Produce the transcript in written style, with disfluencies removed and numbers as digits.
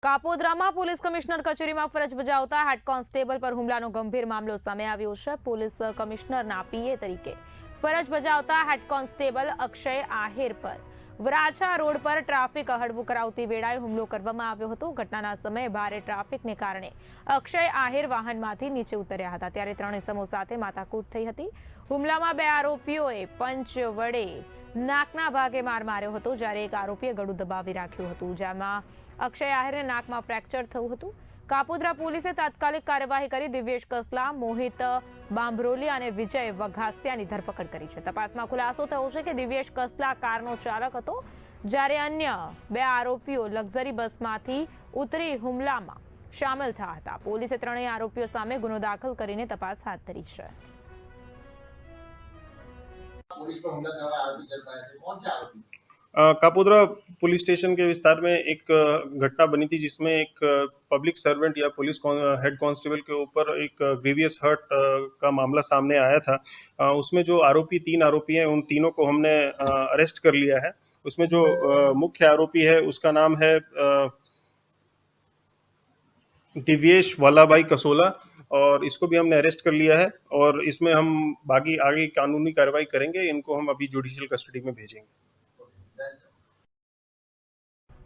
કાપોદ્રામાં police commissioner કચેરીમાં ફરજ બજાવતા હેડ કોન્સ્ટેબલ પર હુમલાનો ગંભીર મામલો સામે આવ્યો છે। પોલીસ કમિશનરના પીએ તરીકે ફરજ બજાવતા હેડ કોન્સ્ટેબલ અક્ષય આહિર પર વરાછા રોડ પર ટ્રાફિક હળવું કરાવતી વેળાએ હુમલો કરવામાં આવ્યો હતો। ઘટનાના સમયે ભારે ટ્રાફિકને કારણે અક્ષય આહિર વાહનમાંથી નીચે ઉતર્યા હતા ત્યારે ત્રણેય સમૂહ સાથે માથાકૂટ થઈ હતી। હુમલામાં બે આરોપીઓએ પંચ વડે નાકના ભાગે માર માર્યો હતો જ્યારે એક આરોપીએ ગળું દબાવી રાખ્યું હતું જેમાં અક્ષય આહિરને નાકમાં ફ્રેક્ચર થયું હતું। કાપોદ્રા પોલીસે તાત્કાલિક કાર્યવાહી કરી દિવ્યેશ કસલા, મોહિત બાંભરોલી અને વિજય વઘાસિયાની ધરપકડ કરી છે। તપાસમાં ખુલાસો થયો છે કે દિવ્યેશ કસલા કારનો ચાલક હતો જ્યારે અન્ય બે આરોપીઓ લક્ઝરી બસમાંથી ઉતરી હુમલામાં સામેલ થયા હતા। પોલીસે ત્રણેય આરોપીઓ સામે ગુનો દાખલ કરીને તપાસ હાથ ધરી છે। पुलिस पर हमला करने वाला आरोपी चल पाया थे, कौन से आरोपी? कापोद्रा पुलिस स्टेशन के विस्तार में एक घटना बनी थी जिसमें एक पब्लिक सर्वेंट या पुलिस हेड कांस्टेबल के ऊपर एक ग्रीवियस हर्ट का मामला सामने आया था। उसमें जो तीन आरोपी हैं उन तीनों को हमने अरेस्ट कर लिया है। उसमें जो मुख्य आरोपी है उसका नाम है दिव्येश वालाबाई कसोला और इसको भी हमने अरेस्ट कर लिया है और इसमें हम बाकी आगे कानूनी कार्रवाई करेंगे। इनको हम अभी जुडिशियल कस्टडी में भेजेंगे।